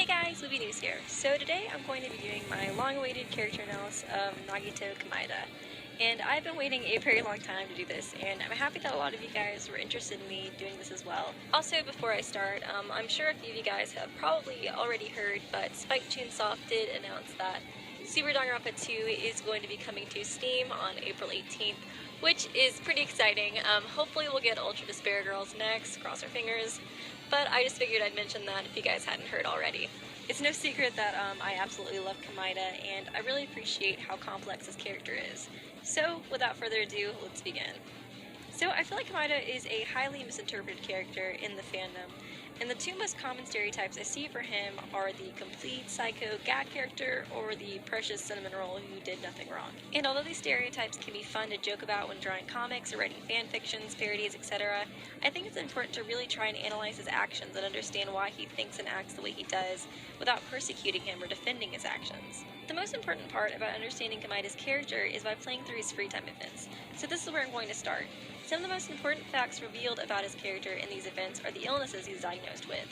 guys, Luby News here. So today I'm going to be doing my long-awaited character analysis of Nagito Kamida. And I've been waiting a very long time to do this, and I'm happy that a lot of you guys were interested in me doing this as well. Also, before I start, I'm sure a few of you guys have probably already heard, but Spike Chunsoft did announce that Super Danganronpa 2 is going to be coming to Steam on April 18th, which is pretty exciting. Hopefully we'll get Ultra Despair Girls next, cross our fingers, but I just figured I'd mention that if you guys hadn't heard already. It's no secret that I absolutely love Kamida, and I really appreciate how complex his character is. So, without further ado, let's begin. So, I feel like Kamida is a highly misinterpreted character in the fandom, and the two most common stereotypes I see for him are the complete psycho gag character or the precious cinnamon roll who did nothing wrong. And although these stereotypes can be fun to joke about when drawing comics or writing fan fictions, parodies, etc., I think it's important to really try and analyze his actions and understand why he thinks and acts the way he does without persecuting him or defending his actions. The most important part about understanding Kamida's character is by playing through his free time events, so this is where I'm going to start. Some of the most important facts revealed about his character in these events are the illnesses he's diagnosed with,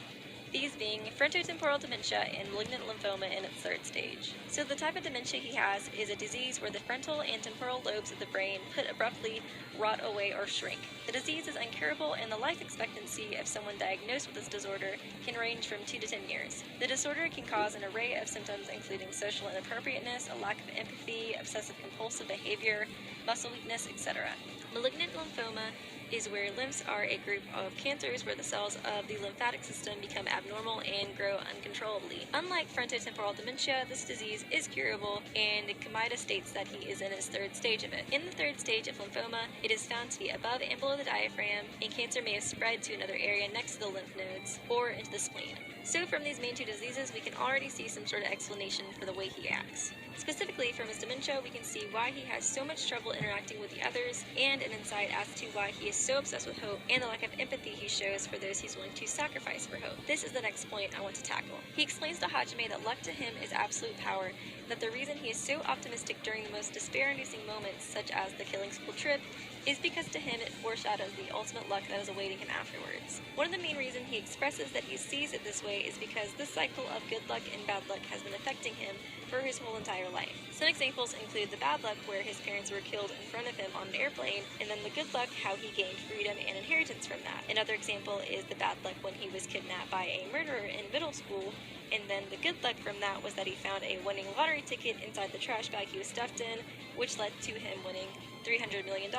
these being frontotemporal dementia and malignant lymphoma in its third stage. So the type of dementia he has is a disease where the frontal and temporal lobes of the brain put abruptly rot away or shrink. The disease is incurable, and the life expectancy of someone diagnosed with this disorder can range from 2 to 10 years. The disorder can cause an array of symptoms including social inappropriateness, a lack of empathy, obsessive-compulsive behavior, muscle weakness, etc. Malignant lymphoma is where lymphs are a group of cancers where the cells of the lymphatic system become abnormal and grow uncontrollably. Unlike frontotemporal dementia, this disease is curable, and Kamida states that he is in his third stage of it. In the third stage of lymphoma, it is found to be above and below the diaphragm, and cancer may have spread to another area next to the lymph nodes or into the spleen. So from these main two diseases, we can already see some sort of explanation for the way he acts. Specifically, from his dementia, we can see why he has so much trouble interacting with the others, and an insight as to why he is so obsessed with hope and the lack of empathy he shows for those he's willing to sacrifice for hope. This is the next point I want to tackle. He explains to Hajime that luck to him is absolute power, and that the reason he is so optimistic during the most despair-inducing moments, such as the killing school trip, is because to him it foreshadows the ultimate luck that is awaiting him afterwards. One of the main reasons he expresses that he sees it this way is because this cycle of good luck and bad luck has been affecting him for his whole entire life. Some examples include the bad luck where his parents were killed in front of him on an airplane, and then the good luck how he gained freedom and inheritance from that. Another example is the bad luck when he was kidnapped by a murderer in middle school, and then the good luck from that was that he found a winning lottery ticket inside the trash bag he was stuffed in, which led to him winning $300 million.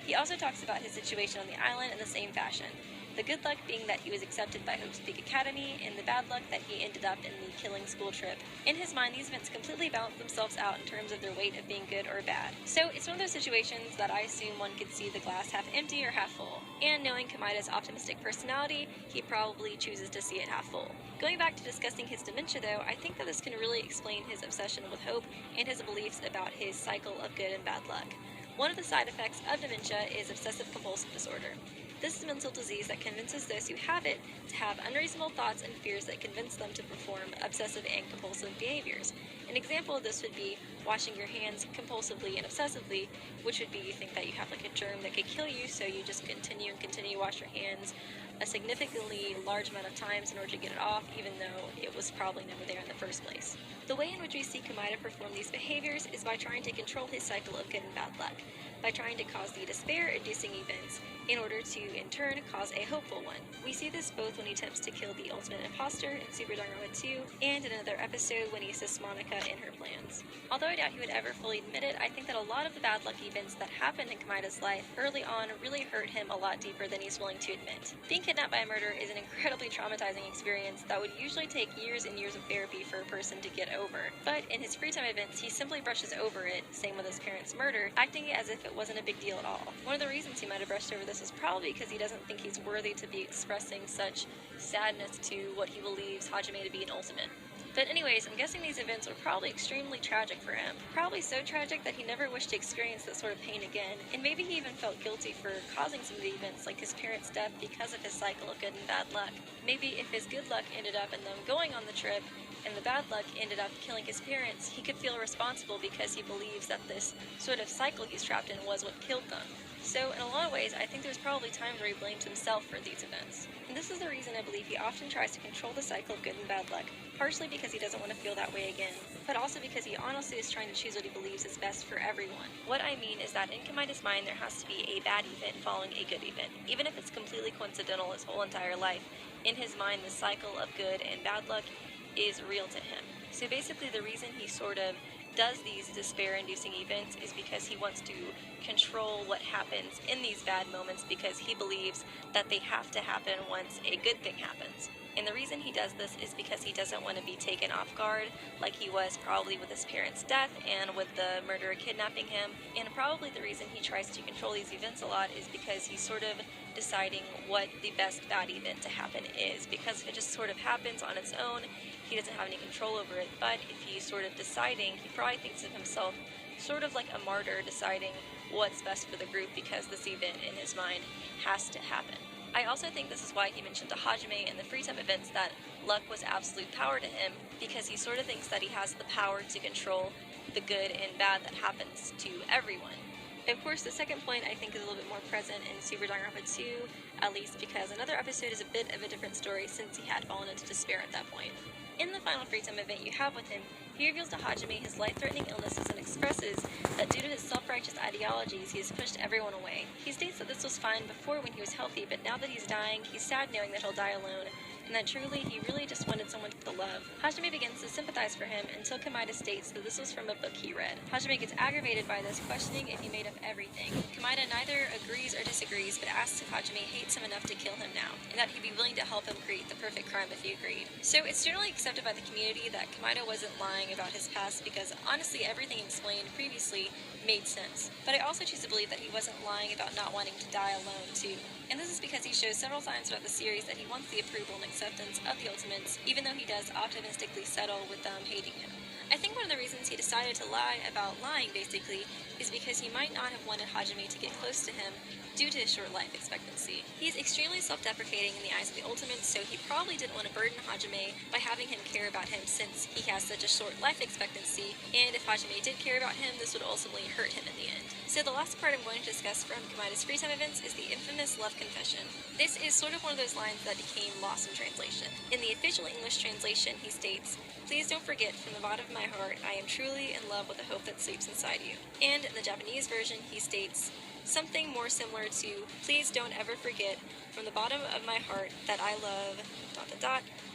He also talks about his situation on the island in the same fashion. The good luck being that he was accepted by Hope's Peak Academy, and the bad luck that he ended up in the killing school trip. In his mind, these events completely balance themselves out in terms of their weight of being good or bad. So it's one of those situations that I assume one could see the glass half empty or half full. And knowing Kamida's optimistic personality, he probably chooses to see it half full. Going back to discussing his dementia though, I think that this can really explain his obsession with hope and his beliefs about his cycle of good and bad luck. One of the side effects of dementia is obsessive-compulsive disorder. This is a mental disease that convinces those who have it to have unreasonable thoughts and fears that convince them to perform obsessive and compulsive behaviors. An example of this would be washing your hands compulsively and obsessively, which would be you think that you have like a germ that could kill you, so you just continue to wash your hands a significantly large amount of times in order to get it off, even though it was probably never there in the first place. The way in which we see Kamida perform these behaviors is by trying to control his cycle of good and bad luck, by trying to cause the despair-inducing events in order to, in turn, cause a hopeful one. We see this both when he attempts to kill the ultimate imposter in Super Danganronpa 2, and in another episode when he assists Monica in her plans. Although I doubt he would ever fully admit it, I think that a lot of the bad luck events that happened in Kamida's life early on really hurt him a lot deeper than he's willing to admit. Being kidnapped by a murderer is an incredibly traumatizing experience that would usually take years and years of therapy for a person to get over. But in his free time events, he simply brushes over it, same with his parents' murder, acting as if it wasn't a big deal at all. One of the reasons he might have brushed over this is probably because he doesn't think he's worthy to be expressing such sadness to what he believes Hajime to be an ultimate. But anyways, I'm guessing these events were probably extremely tragic for him. Probably so tragic that he never wished to experience that sort of pain again, and maybe he even felt guilty for causing some of the events like his parents' death because of his cycle of good and bad luck. Maybe if his good luck ended up in them going on the trip, and the bad luck ended up killing his parents, he could feel responsible because he believes that this sort of cycle he's trapped in was what killed them. So in a lot of ways, I think there's probably times where he blames himself for these events. And this is the reason I believe he often tries to control the cycle of good and bad luck, partially because he doesn't want to feel that way again, but also because he honestly is trying to choose what he believes is best for everyone. What I mean is that in Kamaida's mind, there has to be a bad event following a good event, even if it's completely coincidental his whole entire life. In his mind, the cycle of good and bad luck is real to him. So basically the reason he sort of does these despair-inducing events is because he wants to control what happens in these bad moments because he believes that they have to happen once a good thing happens. And the reason he does this is because he doesn't want to be taken off guard like he was probably with his parents' death and with the murderer kidnapping him. And probably the reason he tries to control these events a lot is because he's sort of deciding what the best bad event to happen is, because if it just sort of happens on its own, he doesn't have any control over it. But if he's sort of deciding, he probably thinks of himself sort of like a martyr deciding what's best for the group because this event in his mind has to happen. I also think this is why he mentioned to Hajime in the free time events that luck was absolute power to him, because he sort of thinks that he has the power to control the good and bad that happens to everyone. Of course, the second point I think is a little bit more present in Super Danganronpa 2, at least because another episode is a bit of a different story since he had fallen into despair at that point. In the final free time event you have with him, he reveals to Hajime his life-threatening illnesses and expresses that due to his self-righteous ideologies, he has pushed everyone away. He states that this was fine before when he was healthy, but now that he's dying, he's sad knowing that he'll die alone, and that truly he really just wanted someone to love. Hajime begins to sympathize for him until Kamaida states that this was from a book he read. Hajime gets aggravated by this, questioning if he made up everything. Kamaida neither agrees or disagrees, but asks if Hajime hates him enough to kill him now, and that he'd be willing to help him create the perfect crime if he agreed. So it's generally accepted by the community that Kamaida wasn't lying about his past because honestly everything explained previously made sense. But I also choose to believe that he wasn't lying about not wanting to die alone too. And this is because he shows several times throughout the series that he wants the approval and acceptance of the Ultimates, even though he does optimistically settle with them hating him. I think one of the reasons he decided to lie about lying, basically, is because he might not have wanted Hajime to get close to him due to his short life expectancy. He's extremely self-deprecating in the eyes of the Ultimates, so he probably didn't want to burden Hajime by having him care about him since he has such a short life expectancy, and if Hajime did care about him, this would ultimately hurt him in the end. So the last part I'm going to discuss from Kamaida's free time events is the infamous love confession. This is sort of one of those lines that became lost in translation. In the official English translation, he states, "Please don't forget, from the bottom of my heart, I am truly in love with the hope that sleeps inside you." And in the Japanese version, he states something more similar to, "Please don't ever forget, from the bottom of my heart, that I love ...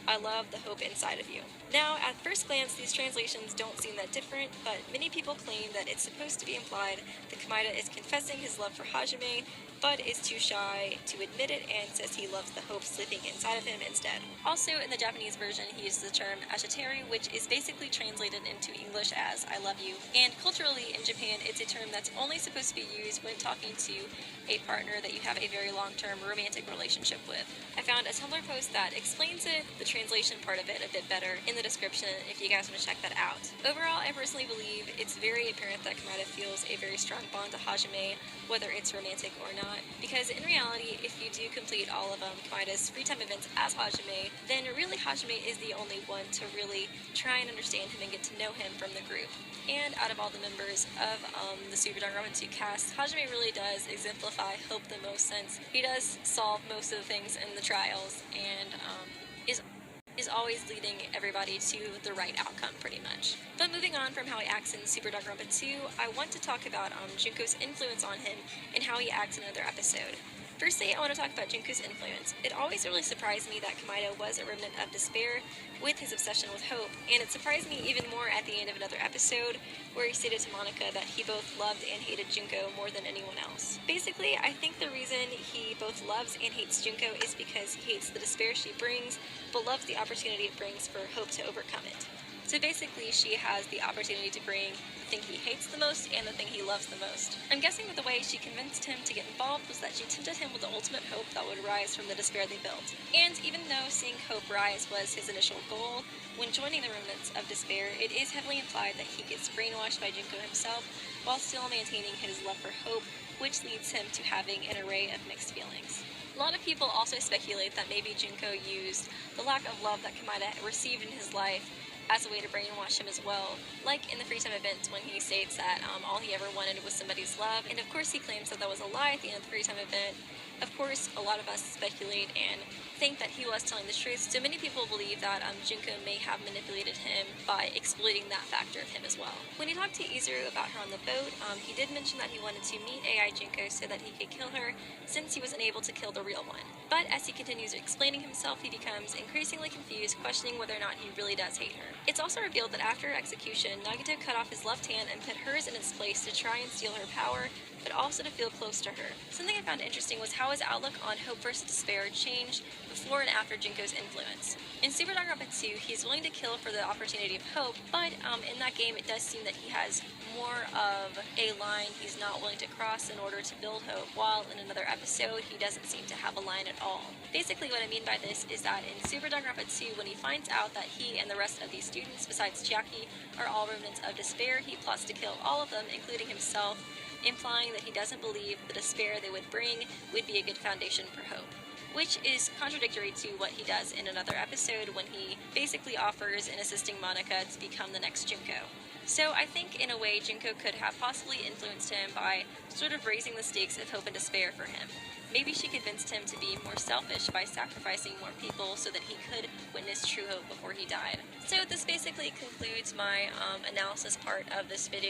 I love the hope inside of you." Now, at first glance, these translations don't seem that different, but many people claim that it's supposed to be implied that Kamaida is confessing his love for Hajime, but is too shy to admit it and says he loves the hope sleeping inside of him instead. Also, in the Japanese version, he uses the term ashiteriu, which is basically translated into English as "I love you." And culturally, in Japan, it's a term that's only supposed to be used when talking to a partner that you have a very long-term romantic relationship with. I found a Tumblr post that explains it, the translation part of it, a bit better in the description if you guys want to check that out. Overall, I personally believe it's very apparent that Kamaida feels a very strong bond to Hajime, whether it's romantic or not, because in reality, if you do complete all of Kamaida's free time events as Hajime, then really Hajime is the only one to really try and understand him and get to know him from the group. And out of all the members of the Super Danganronpa 2 cast, Hajime really does exemplify hope the most, since he does solve most of the things in the trials and is always leading everybody to the right outcome, pretty much. But moving on from how he acts in Super Danganronpa 2, I want to talk about Junko's influence on him and how he acts in another episode. Firstly, I want to talk about Junko's influence. It always really surprised me that Kamaida was a remnant of despair with his obsession with hope, and it surprised me even more at the end of another episode where he stated to Monika that he both loved and hated Junko more than anyone else. Basically, I think the reason he both loves and hates Junko is because he hates the despair she brings, but loves the opportunity it brings for hope to overcome it. So basically, she has the opportunity to bring the thing he hates the most and the thing he loves the most. I'm guessing that the way she convinced him to get involved was that she tempted him with the ultimate hope that would rise from the despair they built. And even though seeing hope rise was his initial goal, when joining the remnants of despair, it is heavily implied that he gets brainwashed by Junko himself while still maintaining his love for hope, which leads him to having an array of mixed feelings. A lot of people also speculate that maybe Junko used the lack of love that Kamaida received in his life as a way to brainwash him as well, like in the free time event when he states that all he ever wanted was somebody's love, and of course he claims that that was a lie at the end of the free time event. Of course, a lot of us speculate and think that he was telling the truth, so many people believe that Junko may have manipulated him by exploiting that factor of him as well. When he talked to Izuru about her on the boat, he did mention that he wanted to meet AI Junko so that he could kill her, since he was unable to kill the real one. But as he continues explaining himself, he becomes increasingly confused, questioning whether or not he really does hate her. It's also revealed that after her execution, Nagito cut off his left hand and put hers in its place to try and steal her power, but also to feel close to her. Something I found interesting was how his outlook on hope versus despair changed before and after Junko's influence. In Super Danganronpa 2, he's willing to kill for the opportunity of hope, but in that game it does seem that he has more of a line he's not willing to cross in order to build hope, while in another episode he doesn't seem to have a line at all. Basically what I mean by this is that in Super Danganronpa 2, when he finds out that he and the rest of these students, besides Chiaki, are all remnants of despair, he plots to kill all of them, including himself, implying that he doesn't believe the despair they would bring would be a good foundation for hope, which is contradictory to what he does in another episode when he basically offers an assisting Monica to become the next Junko. So I think in a way Junko could have possibly influenced him by sort of raising the stakes of hope and despair for him. Maybe she convinced him to be more selfish by sacrificing more people so that he could witness true hope before he died. So this basically concludes my analysis part of this video.